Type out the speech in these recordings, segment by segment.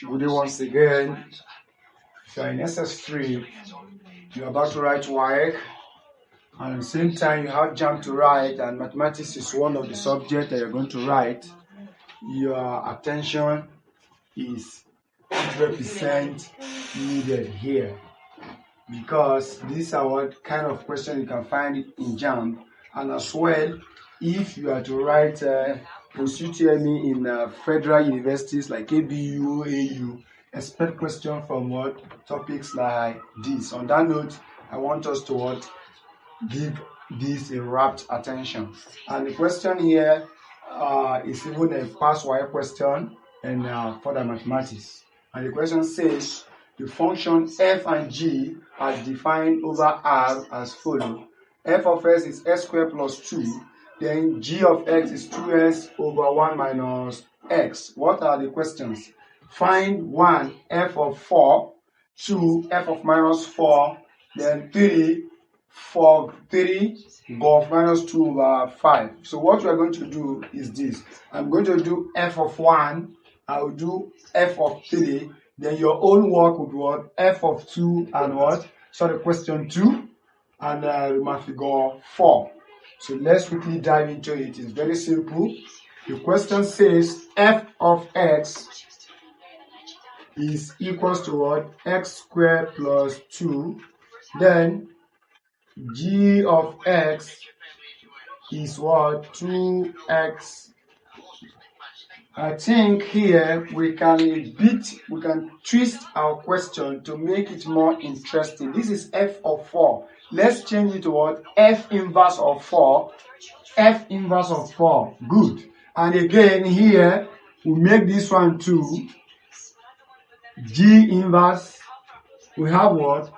Good day once again. So in SS3, you're about to write WAEC, and at the same time you have JAM to write, and mathematics is one of the subjects that you're going to write. Your attention is 100% needed here, because these are what kind of question you can find in JAM, and as well, if you are to write post-UTME in federal universities like ABU, AU, expect questions from what topics like this. On that note, I want us to give this a rapt attention. And the question here is even a past WAEC question and further mathematics. And the question says the function f and g are defined over R as follows. F of x is x squared plus 2. Then g of x is 2s over 1 minus x. What are the questions? Find 1, f of 4, 2, f of minus 4, then 3, for 3, g of minus 2 over 5. So what we are going to do is this. I'm going to do f of 1, I will do f of 3, then your own work would be what? F of 2 and what? Sorry, question 2, and my figure 4. So let's quickly dive into it. It's very simple. The question says f of x is equals to what? X squared plus 2. Then g of x is what? 2x. I think here we can twist our question to make it more interesting. This is f of 4. Let's change it to what? F inverse of 4. F inverse of 4. Good. And again here, we make this one too. G inverse. We have what?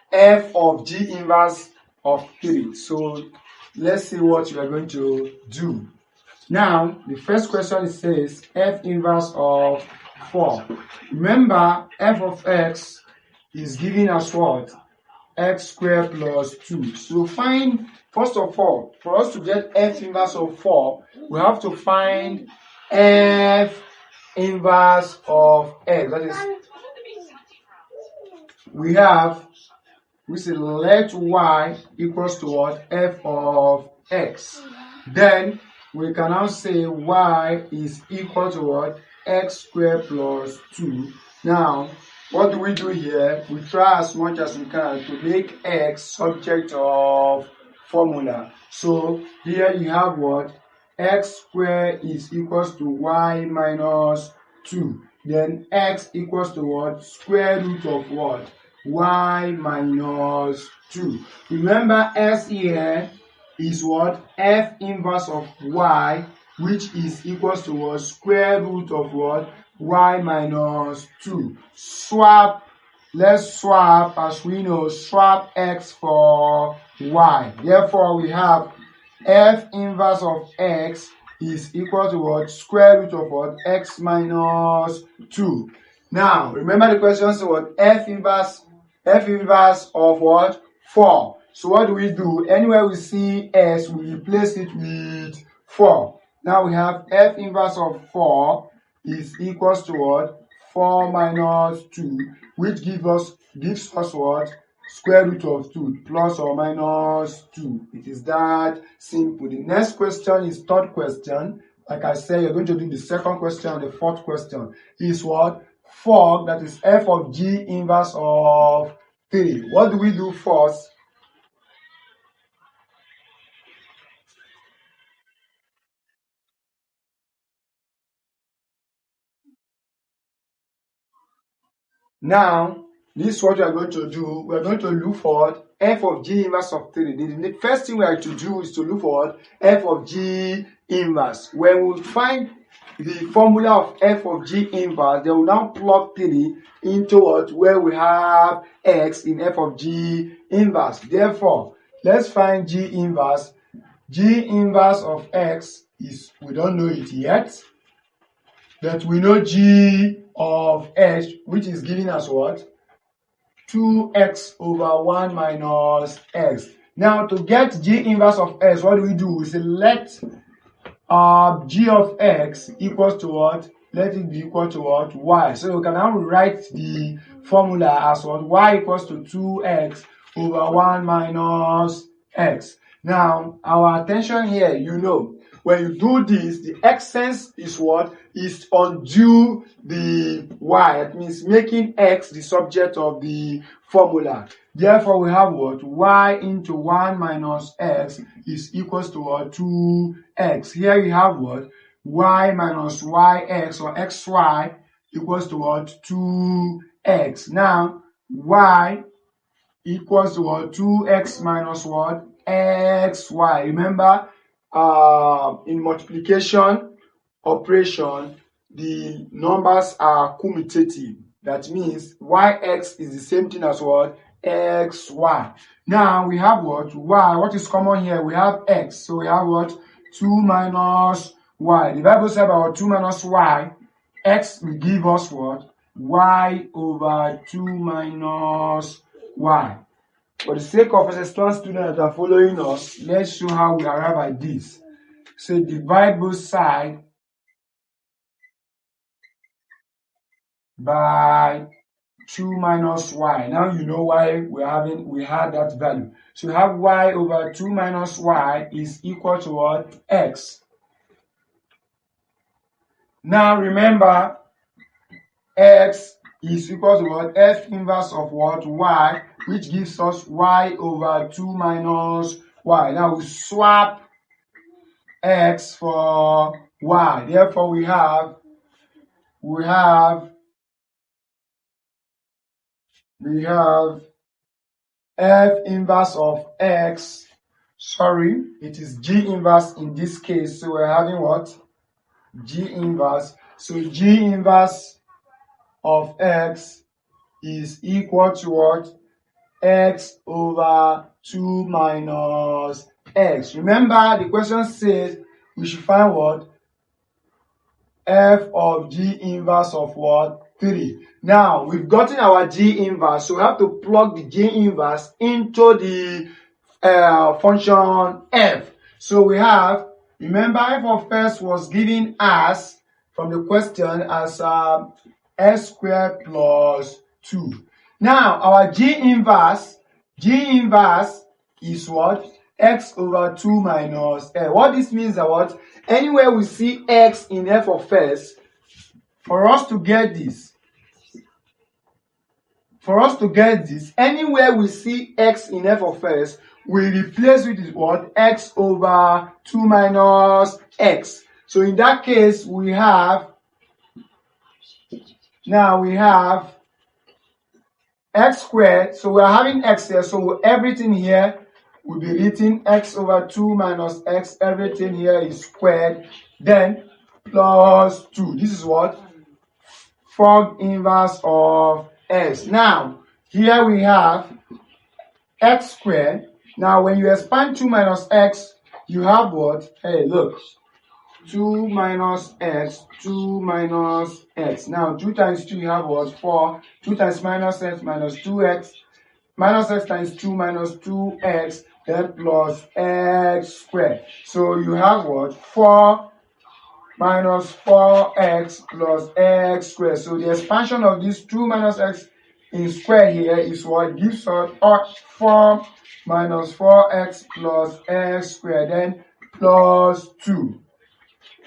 F of G inverse of 3. So let's see what we are going to do. Now, the first question says F inverse of 4. Remember, F of x is giving us what? X squared plus 2. So find, first of all, for us to get F inverse of 4, we have to find F inverse of x. That is, we say let y equals to what? F of x. Then we can now say y is equal to what? X squared plus 2. Now, what do we do here? We try as much as we can to make x subject of formula. So here you have what? X squared is equals to y minus 2. Then x equals to what? Square root of what? Y minus 2. Remember, s here is what? F inverse of y, which is equals to what? Square root of what? Y minus 2. Swap, let's swap, as we know, swap x for y. Therefore, we have F inverse of x is equal to what? Square root of what? X minus 2. Now, remember the question says what? F inverse of what? 4. So what do we do? Anywhere we see s, we replace it with 4. Now we have F inverse of 4 is equals to what? 4 minus 2, which gives us what? Square root of 2, plus or minus 2. It is that simple. The next question is third question. Like I said, you're going to do the second question and the fourth question. Is what? 4, that is f of g inverse of 3. What do we do first? Now, this is what we are going to do. We are going to look for f of g inverse of 3. The first thing we are to do is to look for f of g inverse. When we find the formula of f of g inverse, they will now plug 3 into what? Where we have x in f of g inverse. Therefore, let's find g inverse. G inverse of x is, we don't know it yet, but we know g of x, which is giving us what? 2x over 1 minus x. Now, to get g inverse of x, what do? We say let g of x equals to what? let it be equal to what? Y. So we can now rewrite the formula as what? Y equals to 2x over 1 minus x. Now, our attention here, when you do this, the excess is what? Is undo the y. It means making x the subject of the formula. Therefore, we have what? Y into 1 minus x is equals to what? 2x. Here you have what? Y minus yx or xy equals to what? 2x. Now, y equals to what? 2x minus what? xy. Remember, in multiplication operation, the numbers are commutative. That means yx is the same thing as what? xy. Now we have what? Y. What is common here? We have x. So we have what? 2 minus y. The Bible says about 2 minus y. X will give us what? Y over 2 minus y. For the sake of SS1 students that are following us, let's show how we arrive at this. So divide both sides by 2 minus y. Now you know why we had that value. So we have y over 2 minus y is equal to what? X. Now remember, x is equal to what? F inverse of what? Y, which gives us y over 2 minus y. Now we swap x for y. Therefore we have F inverse of x. Sorry, it is G inverse in this case. So we're having what? G inverse. So G inverse of x is equal to what? X over 2 minus x. Remember, the question says we should find what? F of G inverse of what? 3. Now, we've gotten our G inverse, so we have to plug the G inverse into the function f. So we have, remember, f of x was given as, from the question, as s squared plus 2. Now, our G inverse is what? X over 2 minus x. What this means is that what? Anywhere we see x in f of x, for us to get this, anywhere we see x in f of x, we replace it with what? X over 2 minus x. So in that case, we have x squared. So we are having x here. So everything here will be written x over 2 minus x. Everything here is squared. Then plus 2. This is what? Fog inverse of x. Now, here we have x squared. Now, when you expand 2 minus x, you have what? Hey, look. 2 minus x, 2 minus x. Now, 2 times 2, you have what? 4. 2 times minus x minus 2x. Minus x times 2 minus 2x, then plus x squared. So you have what? 4 minus 4x plus x squared. So the expansion of this 2 minus x in square here is what gives us 4 minus 4x plus x squared, then plus 2.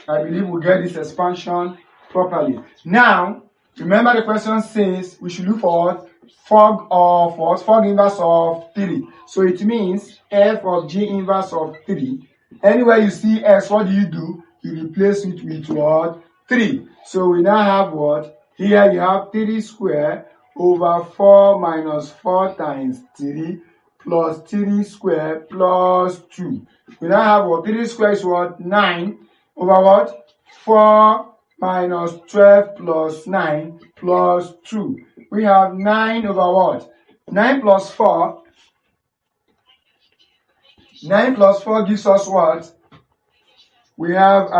I believe we'll get this expansion properly. Now, remember the question says we should look for what? Fog inverse of 3. So it means f of G inverse of 3. Anywhere you see x, what do? You replace it with what? 3. So we now have what? Here you have 3 squared over 4 minus 4 times 3 plus 3 squared plus 2. We now have what? 3 squared is what? 9 over what? 4 minus 12 plus 9 plus 2. We have 9 over what? 9 plus 4. 9 plus 4 gives us what? We have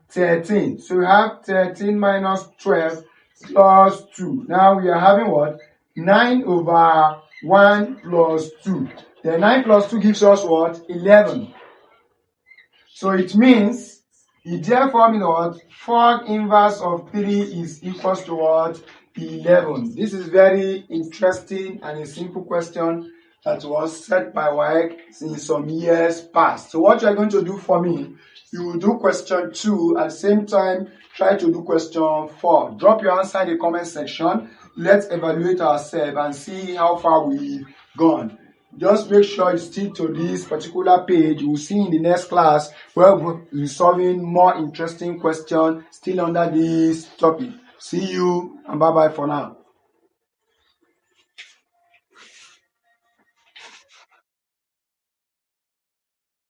13. So we have 13 minus 12 plus 2. Now we are having what? 9 over 1 plus 2. Then 9 plus 2 gives us what? 11. So it means It therefore means what? 4 inverse of 3 is equals to what? 11. This is very interesting and a simple question that was set by WAEC in some years past. So what you are going to do for me, you will do question 2 at the same time try to do question 4. Drop your answer in the comment section. Let's evaluate ourselves and see how far we've gone. Just make sure you stick to this particular page. We'll see in the next class where we'll be solving more interesting questions still under this topic. See you and bye-bye for now.